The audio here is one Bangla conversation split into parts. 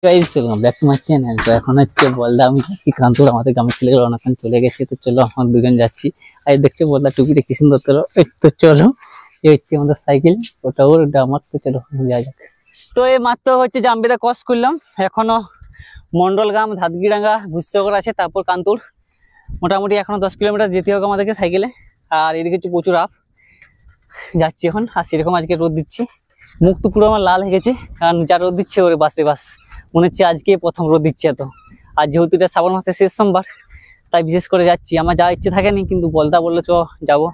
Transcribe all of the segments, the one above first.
Guys welcome back to my channel. তো এখন হচ্ছে বলদা আমি যাচ্ছি কান্তপুর, আমাদের গ্রামের ছেলেগুলো অনেকক্ষণ চলে গেছে। তো চলো আমরা দুজন যাচ্ছি। আর দেখছো বলদা টুপিটা কি সুন্দর। তো চলো, এই হচ্ছে আমাদের সাইকেল, ওটা ওর ওটা আমার। তো চলো যাওয়া যাক। তো এই মাত্র হচ্ছে জাম্বিদা ক্রস করলাম, এখনো মন্ডল গ্রাম, ধাতগিরাঙ্গা, ভুস্যগর আছে, তারপর কান্তপুর। মোটামুটি এখনো 10 কিলোমিটার যেতে হবে আমাদেরকে সাইকেলে। আর এদিকে হচ্ছে প্রচুর আপ যাচ্ছি এখন। আর সেরকম আজকে রোদ দিচ্ছে, মুখ তো পুরো আমার লাল হয়ে গেছে, কারণ যা রোদ দিচ্ছে ওরে বাস রে বাস, মনে হচ্ছে আজকে প্রথম রোদ দিচ্ছে এত। আর যেহেতু এটা শ্রাবণ মাসের শেষ সোমবার, তাই বিশেষ করে যাচ্ছি। আমার যাওয়ার ইচ্ছে থাকেনি, কিন্তু বলদা বললো চ যাবো,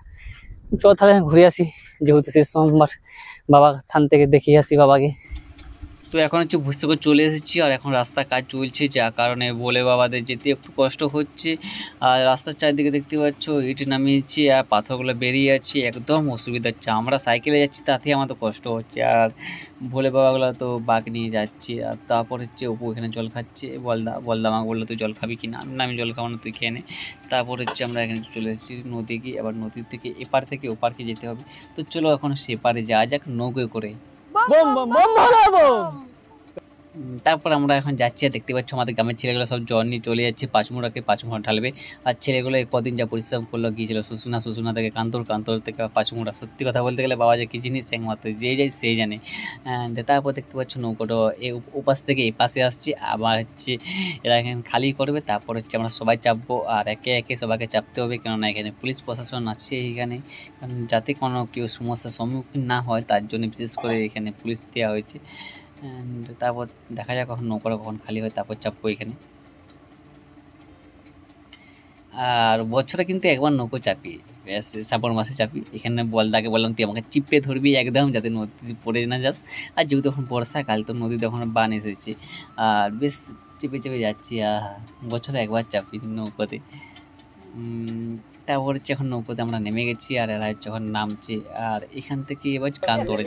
চ তাহলে ঘুরে আসি, যেহেতু শেষ সোমবার বাবা থান থেকে দেখিয়ে আসি বাবাকে। তো এখন হচ্ছে ভুস্যগর চলে এসেছি, আর এখন রাস্তা কাজ চলছে, যা কারণে বলে বাবাদের যেতে একটু কষ্ট হচ্ছে। আর রাস্তার চারিদিকে দেখতে পাচ্ছ ইট নামিয়েছি, আর পাথরগুলো বেরিয়ে যাচ্ছে, একদম অসুবিধা হচ্ছে। আমরা সাইকেলে যাচ্ছি, তাতেই আমাদের কষ্ট হচ্ছে, আর ভোলে বাবাগুলো তো বাঘ নিয়ে যাচ্ছে। আর তারপর হচ্ছে অপু এখানে জল খাচ্ছে। বলদা আমাকে বললো তুই জল খাবি কি না, আমি জল খাবো না, তুই খেয়ে নে। তারপর হচ্ছে আমরা এখানে চলে এসেছি নদী গিয়ে, এবার নদীর থেকে এপার থেকে ওপারকে যেতে হবে। তো চলো এখন সেপারে যাওয়া যাক নৌকো করে। তারপর আমরা এখন যাচ্ছি, আর দেখতে পাচ্ছ আমাদের গ্রামের ছেলেগুলো সব জল নিয়ে চলে যাচ্ছে পাঁচমুড়াকে, পাঁচমুড়া ঢালবে। আর ছেলেগুলো কদিন যা পরিশ্রম করলো, গিয়েছিল শুশুনা থেকে কান্তর, কান্তর থেকে পাঁচমুড়া। সত্যি কথা বলতে গেলে বাবা যে কি জিনিস একমাত্র যে যায় সেই জানে। অ্যান্ড তারপর দেখতে পাচ্ছ নৌকোটা এই ওপাশ থেকে এই পাশে আসছে, আবার হচ্ছে এরা এখানে খালি করবে। তারপর হচ্ছে আমরা সবাই চাপবো, আর একে একে সবাইকে চাপতে হবে, কেননা এখানে পুলিশ প্রশাসন আছে এখানে, যাতে কোনো কেউ সমস্যার সম্মুখীন না হয় তার জন্য বিশেষ করে এখানে পুলিশ দেওয়া হয়েছে। অ্যান্ড তারপর দেখা যাক কখন নৌকাটা কখন খালি হয়, তারপর চাপবো এখানে। আর বছরে কিন্তু একবার নৌকো চাপি, ব্যাস শ্রাবণ মাসে চাপি। এখানে বলদাকে বললাম তুই আমাকে চিপে ধরবি একদম, যাতে নদী পড়ে না যাস। আর যেহেতু এখন বর্ষাকাল, তো নদীতে এখন বান এসেছে, আর বেশ চেপে চেপে যাচ্ছি। বছরে একবার চাপি নৌকোতে। তারপর হচ্ছে এখন নৌকোতে আমরা নেমে গেছি, আর এরা হচ্ছে এখন নামছে। আর এখান থেকে এবার কান্তোড়ে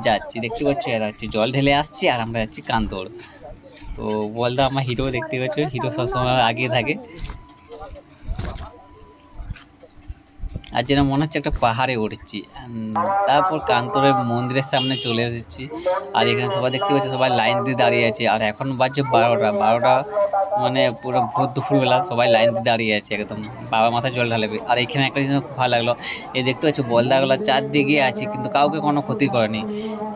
যাচ্ছি, দেখতে পাচ্ছি এরা হচ্ছে জল ঢেলে আসছে, আর আমরা যাচ্ছি কান্তোড়। তো বলদা আমার হিরো, দেখতে পাচ্ছ হিরো সবসময় আগে থাকে। আর যেন মনে হচ্ছে একটা পাহাড়ে উঠেছি। তারপর কান্তরের মন্দিরের সামনে চলে এসেছি, আর এখানে সবাই দেখতে পাচ্ছি সবাই লাইন দিয়ে দাঁড়িয়ে আছে। আর এখন বাজছে 12টা, মানে পুরো ভোর দুপুরবেলা সবাই লাইন দিয়ে দাঁড়িয়ে আছে একদম, বাবা মাথায় জল ঢালবে। আর এখানে একটা জিনিস খুব ভালো লাগলো, এই দেখতে পাচ্ছি বলদাগুলো চারদিকে আছে, কিন্তু কাউকে কোনো ক্ষতি করেনি,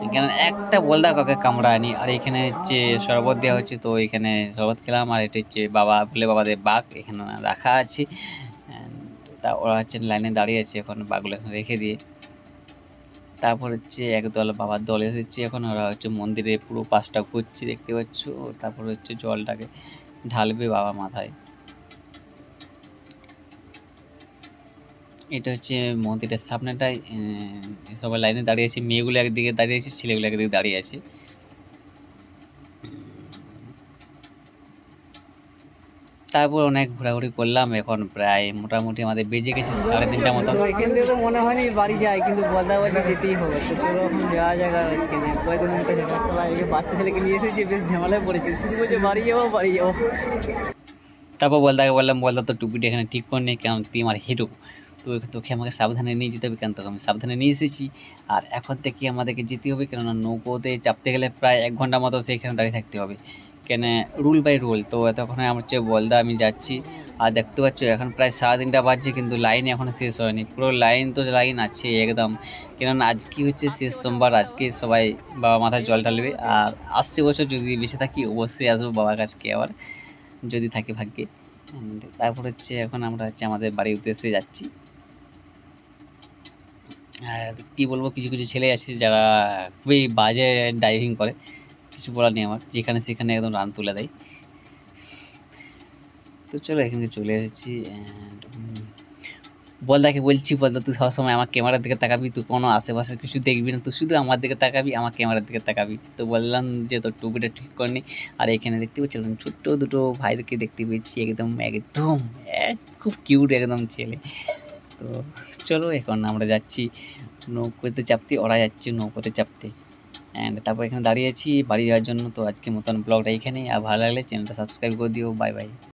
এখানে একটা বলদা কাউকে কামড়ায়নি। আর এখানে হচ্ছে শরবত দেওয়া হচ্ছে, তো এখানে শরবত খেলাম। আর এটা হচ্ছে বাবা বলে বাবাদের বাঘ এখানে রাখা আছে। তা ওরা হচ্ছে লাইনে দাঁড়িয়ে আছে, এখন বাঘগুলো এখন রেখে দিয়ে। তারপর হচ্ছে একদল বাবার দল এসেছে, এখন ওরা হচ্ছে মন্দিরে পুরো পাশটা ঘুরছে, দেখতে পাচ্ছ। তারপর হচ্ছে জলটাকে ঢালবে বাবা মাথায়। এটা হচ্ছে মন্দিরের সামনেটাই, সবাই লাইনে দাঁড়িয়ে আছে, মেয়েগুলো একদিকে দাঁড়িয়ে আছে, ছেলেগুলো একদিকে দাঁড়িয়ে আছে। তারপর অনেক ঘোরাঘুরি করলাম, এখন প্রায় মোটামুটি আমাদের বেজে গেছে 3:30টার মতো। এখান থেকে তো মনে হয়নি বাড়ি যায়, কিন্তু বলদা বলছে যেতেই হবে। তো চলো এখন যাওয়া জায়গা এখানে কয়েকদিন বাচ্চা ছেলেকে নিয়ে এসেছি, বেশ ঝামেলায় পড়েছে, শুধু বলছে বাড়ি যাবো বাড়ি যাবো। তারপর বলদাকে বললাম বলদা তো টুপিটা এখানে ঠিক করে নেই, কারণ তুই আমার হিরো, তো তোকে আমাকে সাবধানে নিয়ে যেতে হবে, কেন তোকে আমি সাবধানে নিয়ে এসেছি। আর এখন থেকে আমাদেরকে যেতে হবে, কেননা নৌকোতে চাপতে গেলে প্রায় 1 ঘন্টা মতো সেখানে দাঁড়িয়ে থাকতে হবে, কেন রুল বাই রুল। তো এতক্ষণে আমার হচ্ছে বলদা আমি যাচ্ছি। আর দেখতে পাচ্ছ এখন প্রায় 3:30 বাজছে, কিন্তু লাইন এখনো শেষ হয়নি, পুরো লাইন তো লাইন আছে একদম, কেননা আজকে হচ্ছে শেষ সোমবার, আজকে সবাই বাবা মাথায় জল ঢালবে। আর আসছে বছর যদি বেঁচে থাকি অবশ্যই আসবো বাবার কাছকে আবার, যদি থাকে ভাগ্যে। তারপর হচ্ছে এখন আমরা হচ্ছে আমাদের বাড়ির উদ্দেশ্যে যাচ্ছি। আর কি বলবো, কিছু কিছু ছেলে আছে যারা খুবই বাজে ড্রাইভিং করে, কিছু বলার নেই আমার, যেখানে সেখানে একদম রান তুলে দেয়। তো চলো এখানে চলে এসেছি। বলদাকে বলছি বলদা তুই সবসময় আমার ক্যামেরার দিকে তাকাবি, তুই কোনো আশেপাশে কিছু দেখবি না, তুই শুধু আমার দিকে তাকাবি, আমার ক্যামেরার দিকে তাকাবি। তো বললাম যে তোর টুপিটা ঠিক করে নি। আর এখানে দেখতে পাচ্ছি ছোট্ট দুটো ভাইদেরকে দেখতে পেয়েছি, একদম একদম খুব কিউট একদম ছেলে। তো চলো এখন আমরা যাচ্ছি নৌকোতে চাপতে, ওরা যাচ্ছে নৌকোতে চাপতে। অ্যান্ড তারপর এখানে দাঁড়িয়ে আছি বাড়ি যাওয়ার জন্য। তো আজকে মতন ব্লগটা এখানেই, আর ভালো লাগলে চ্যানেলটা সাবস্ক্রাইব করে দিও। Bye bye.